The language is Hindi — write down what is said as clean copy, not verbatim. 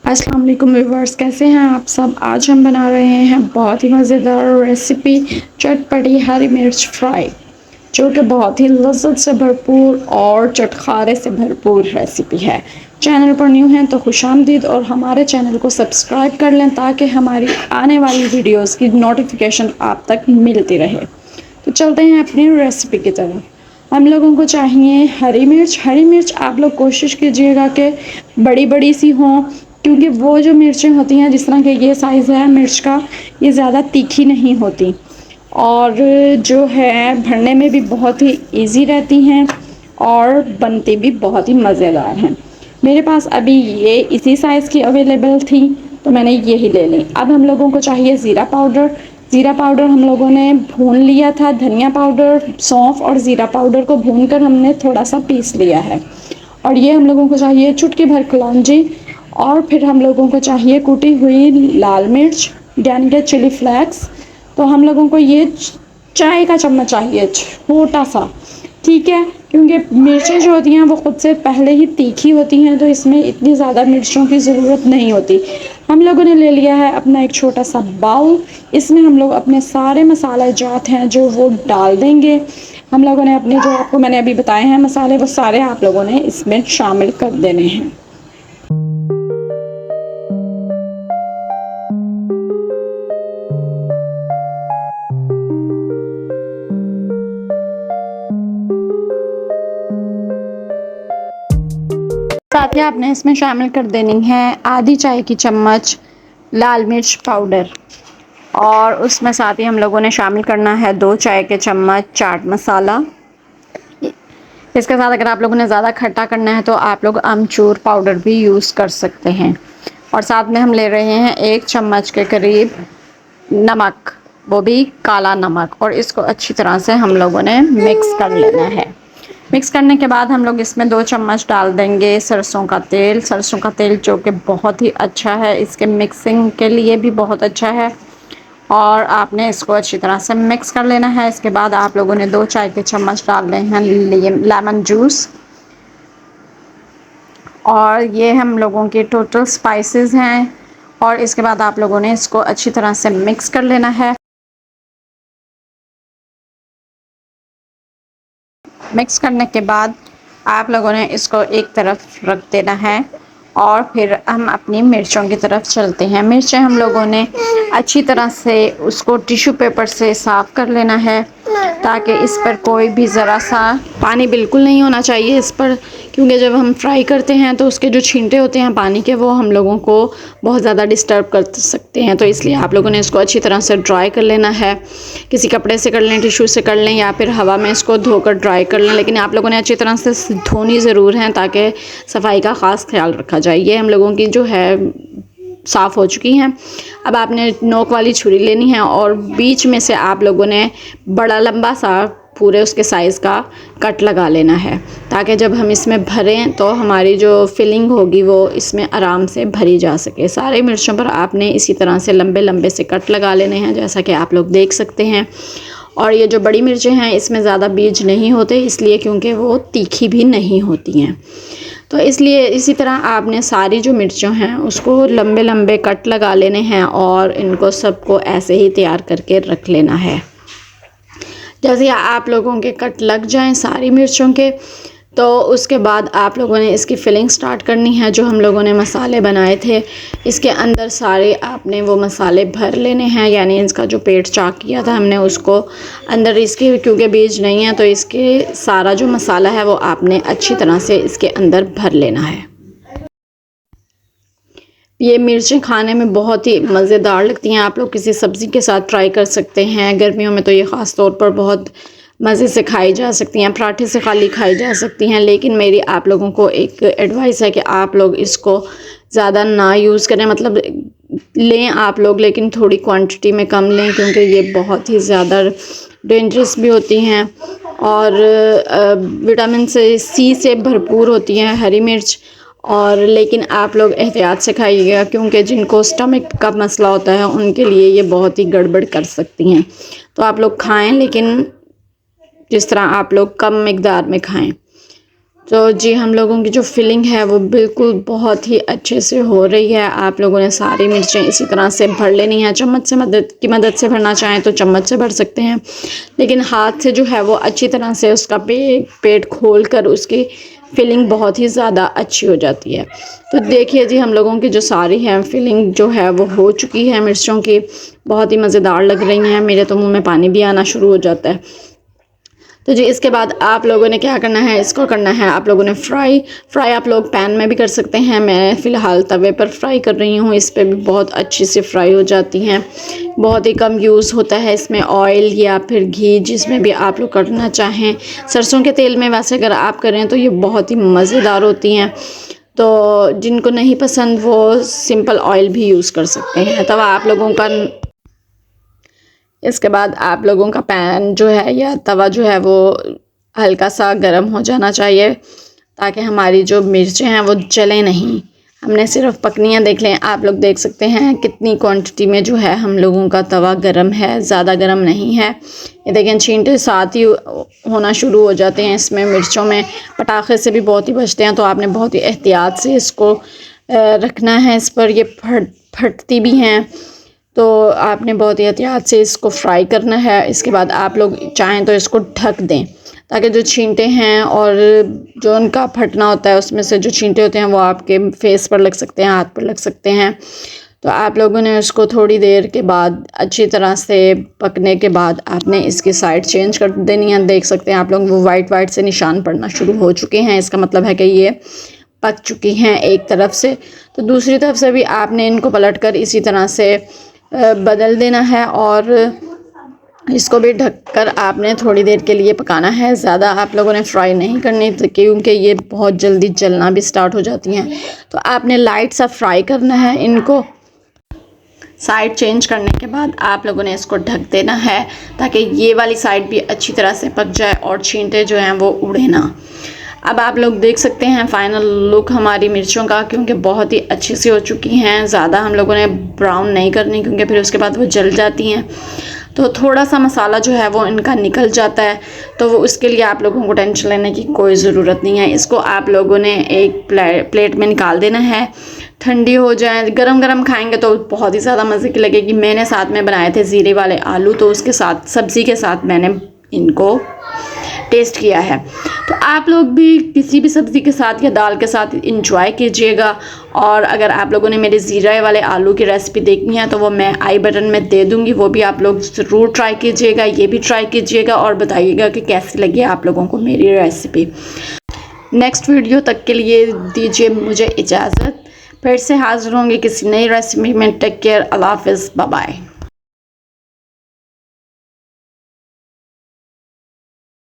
अस्सलाम वालेकुम व्यूअर्स, कैसे हैं आप सब। आज हम बना रहे हैं बहुत ही मज़ेदार रेसिपी चटपटी हरी मिर्च फ्राई, जो कि बहुत ही लज़्ज़त से भरपूर और चटखारे से भरपूर रेसिपी है। चैनल पर न्यू हैं तो खुशामदीद और हमारे चैनल को सब्सक्राइब कर लें ताकि हमारी आने वाली वीडियोस की नोटिफिकेशन आप तक मिलती रहे। तो चलते हैं अपनी रेसिपी की तरफ। हम लोगों को चाहिए हरी मिर्च। हरी मिर्च आप लोग कोशिश कीजिएगा कि बड़ी बड़ी सी हों, क्योंकि वो जो मिर्चें होती हैं, जिस तरह के ये साइज़ है मिर्च का, ये ज़्यादा तीखी नहीं होती और जो है भरने में भी बहुत ही इजी रहती हैं और बनती भी बहुत ही मज़ेदार हैं। मेरे पास अभी ये इसी साइज़ की अवेलेबल थी तो मैंने यही ले ली। अब हम लोगों को चाहिए ज़ीरा पाउडर। ज़ीरा पाउडर हम लोगों ने भून लिया था। धनिया पाउडर, सौंफ और ज़ीरा पाउडर को भूनकर हमने थोड़ा सा पीस लिया है। और ये हम लोगों को चाहिए चुटकी भर कलौंजी। और फिर हम लोगों को चाहिए कुटी हुई लाल मिर्च यानी कि चिली फ्लेक्स। तो हम लोगों को ये चाय का चम्मच चाहिए, छोटा सा, ठीक है, क्योंकि मिर्चें जो होती हैं वो खुद से पहले ही तीखी होती हैं, तो इसमें इतनी ज़्यादा मिर्चों की ज़रूरत नहीं होती। हम लोगों ने ले लिया है अपना एक छोटा सा बाउल। इसमें हम लोग अपने सारे मसाले जात हैं जो वो डाल देंगे। हम लोगों ने अपने जो आपको मैंने अभी बताए हैं मसाले, वो सारे आप लोगों ने इसमें शामिल कर देने हैं। साथ ही आपने इसमें शामिल कर देनी है आधी चाय की चम्मच लाल मिर्च पाउडर। और उसमें साथ ही हम लोगों ने शामिल करना है 2 चाय के चम्मच चाट मसाला। इसके साथ अगर आप लोगों ने ज़्यादा खट्टा करना है तो आप लोग अमचूर पाउडर भी यूज़ कर सकते हैं। और साथ में हम ले रहे हैं 1 चम्मच के करीब नमक, वो भी काला नमक। और इसको अच्छी तरह से हम लोगों ने मिक्स कर लेना है। मिक्स करने के बाद हम लोग इसमें 2 चम्मच डाल देंगे सरसों का तेल। सरसों का तेल जो कि बहुत ही अच्छा है, इसके मिक्सिंग के लिए भी बहुत अच्छा है। और आपने इसको अच्छी तरह से मिक्स कर लेना है। इसके बाद आप लोगों ने 2 चाय के चम्मच डाल रहे हैं लेमन जूस। और ये हम लोगों के टोटल स्पाइसेस हैं। और इसके बाद आप लोगों ने इसको अच्छी तरह से मिक्स कर लेना है। मिक्स करने के बाद आप लोगों ने इसको एक तरफ रख देना है। और फिर हम अपनी मिर्चों की तरफ चलते हैं। मिर्चें हम लोगों ने अच्छी तरह से उसको टिश्यू पेपर से साफ़ कर लेना है, ताकि इस पर कोई भी ज़रा सा पानी बिल्कुल नहीं होना चाहिए इस पर, क्योंकि जब हम फ्राई करते हैं तो उसके जो छींटे होते हैं पानी के, वो हम लोगों को बहुत ज़्यादा डिस्टर्ब कर सकते हैं। तो इसलिए आप लोगों ने इसको अच्छी तरह से ड्राई कर लेना है। किसी कपड़े से कर लें, टिश्यू से कर लें, या फिर हवा में इसको धोकर ड्राई कर लें, लेकिन आप लोगों ने अच्छी तरह से धोनी ज़रूर है ताकि सफाई का ख़ास ख्याल रखा जाए। ये हम लोगों की जो है साफ़ हो चुकी हैं। अब आपने नोक वाली छुरी लेनी है और बीच में से आप लोगों ने बड़ा लंबा सा पूरे उसके साइज़ का कट लगा लेना है, ताकि जब हम इसमें भरें तो हमारी जो फिलिंग होगी वो इसमें आराम से भरी जा सके। सारे मिर्चों पर आपने इसी तरह से लंबे लंबे से कट लगा लेने हैं, जैसा कि आप लोग देख सकते हैं। और ये जो बड़ी मिर्चें हैं इसमें ज़्यादा बीज नहीं होते, इसलिए क्योंकि वो तीखी भी नहीं होती हैं। तो इसलिए इसी तरह आपने सारी जो मिर्चों हैं उसको लंबे लंबे कट लगा लेने हैं और इनको सबको ऐसे ही तैयार करके रख लेना है। जैसे आप लोगों के कट लग जाएं सारी मिर्चों के, तो उसके बाद आप लोगों ने इसकी फिलिंग स्टार्ट करनी है। जो हम लोगों ने मसाले बनाए थे इसके अंदर सारे आपने वो मसाले भर लेने हैं, यानी इसका जो पेट चाक किया था हमने उसको अंदर, इसके क्योंकि बीज नहीं है तो इसके सारा जो मसाला है वो आपने अच्छी तरह से इसके अंदर भर लेना है। ये मिर्चें खाने में बहुत ही मज़ेदार लगती हैं। आप लोग किसी सब्ज़ी के साथ ट्राई कर सकते हैं। गर्मियों में तो ये ख़ास तौर पर बहुत मज़े से खाई जा सकती हैं, पराठे से खाली खाई जा सकती हैं। लेकिन मेरी आप लोगों को एक एडवाइस है कि आप लोग इसको ज़्यादा ना यूज़ करें, मतलब लें आप लोग, लेकिन थोड़ी क्वांटिटी में कम लें, क्योंकि ये बहुत ही ज़्यादा डेंजरस भी होती हैं और विटामिन सी से भरपूर होती हैं हरी मिर्च। और लेकिन आप लोग एहतियात से खाइएगा, क्योंकि जिनको स्टमक का मसला होता है उनके लिए ये बहुत ही गड़बड़ कर सकती हैं। तो आप लोग खाएं, लेकिन जिस तरह आप लोग कम मिकदार में खाएं। तो जी हम लोगों की जो फिलिंग है वो बिल्कुल बहुत ही अच्छे से हो रही है। आप लोगों ने सारी मिर्चें इसी तरह से भर लेनी है। चम्मच से मदद से भरना चाहें तो चम्मच से भर सकते हैं, लेकिन हाथ से जो है वो अच्छी तरह से उसका पेट खोल कर उसकी फिलिंग बहुत ही ज़्यादा अच्छी हो जाती है। तो देखिए जी हम लोगों की जो सारी है फिलिंग जो है वो हो चुकी है मिर्चों की, बहुत ही मज़ेदार लग रही हैं। मेरे तो मुँह में पानी भी आना शुरू हो जाता है। तो जी इसके बाद आप लोगों ने क्या करना है, इसको करना है आप लोगों ने फ्राई आप लोग पैन में भी कर सकते हैं। मैं फ़िलहाल तवे पर फ्राई कर रही हूँ। इस पे भी बहुत अच्छी से फ्राई हो जाती हैं। बहुत ही कम यूज़ होता है इसमें ऑयल या फिर घी, जिसमें भी आप लोग करना चाहें। सरसों के तेल में वैसे अगर आप करें तो ये बहुत ही मज़ेदार होती हैं। तो जिनको नहीं पसंद वो सिंपल ऑयल भी यूज़ कर सकते हैं। तवा आप लोगों का, इसके बाद आप लोगों का पैन जो है या तवा जो है वो हल्का सा गर्म हो जाना चाहिए, ताकि हमारी जो मिर्चें हैं वो जले नहीं। हमने सिर्फ पकनियाँ देख लें। आप लोग देख सकते हैं कितनी क्वांटिटी में जो है हम लोगों का तवा गर्म है, ज़्यादा गर्म नहीं है। ये देखें छींटे साथ ही होना शुरू हो जाते हैं इसमें। मिर्चों में पटाखे से भी बहुत ही बचते हैं, तो आपने बहुत ही एहतियात से इसको रखना है। इस पर ये फटती भी हैं, तो आपने बहुत ही एहतियात से इसको फ्राई करना है। इसके बाद आप लोग चाहें तो इसको ढक दें, ताकि जो छींटे हैं और जो उनका फटना होता है उसमें से जो छींटे होते हैं वो आपके फेस पर लग सकते हैं, हाथ पर लग सकते हैं। तो आप लोगों ने उसको थोड़ी देर के बाद अच्छी तरह से पकने के बाद आपने इसकी साइड चेंज कर देनी है। देख सकते हैं आप लोग वो वाइट से निशान पड़ना शुरू हो चुके हैं। इसका मतलब है कि ये पक चुकी हैं एक तरफ से। तो दूसरी तरफ से भी आपने इनको पलटकर इसी तरह से बदल देना है और इसको भी ढककर आपने थोड़ी देर के लिए पकाना है। ज़्यादा आप लोगों ने फ्राई नहीं करनी, क्योंकि ये बहुत जल्दी जलना भी स्टार्ट हो जाती हैं। तो आपने लाइट सा फ्राई करना है इनको। साइड चेंज करने के बाद आप लोगों ने इसको ढक देना है, ताकि ये वाली साइड भी अच्छी तरह से पक जाए और छींटे जो हैं वो उड़े ना। अब आप लोग देख सकते हैं फाइनल लुक हमारी मिर्चों का, क्योंकि बहुत ही अच्छी सी हो चुकी हैं। ज़्यादा हम लोगों ने ब्राउन नहीं करनी, क्योंकि फिर उसके बाद वो जल जाती हैं। तो थोड़ा सा मसाला जो है वो इनका निकल जाता है, तो वो उसके लिए आप लोगों को टेंशन लेने की कोई ज़रूरत नहीं है। इसको आप लोगों ने एक प्लेट में निकाल देना है। ठंडी हो जाए, गरम गरम खाएंगे तो बहुत ही ज़्यादा मज़े की लगेगी। मैंने साथ में बनाए थे ज़ीरे वाले आलू, तो उसके साथ सब्ज़ी के साथ मैंने इनको टेस्ट किया है। तो आप लोग भी किसी भी सब्ज़ी के साथ या दाल के साथ इंजॉय कीजिएगा। और अगर आप लोगों ने मेरे ज़ीरा वाले आलू की रेसिपी देखनी है तो वो मैं आई बटन में दे दूँगी, वो भी आप लोग ज़रूर ट्राई कीजिएगा। ये भी ट्राई कीजिएगा और बताइएगा कि कैसी लगी आप लोगों को मेरी रेसिपी। नेक्स्ट वीडियो तक के लिए दीजिए मुझे इजाज़त। फिर से हाज़िर होंगे किसी नई रेसिपी में। टेक केयर, अल्लाह हाफ़िज़, बाय बाय।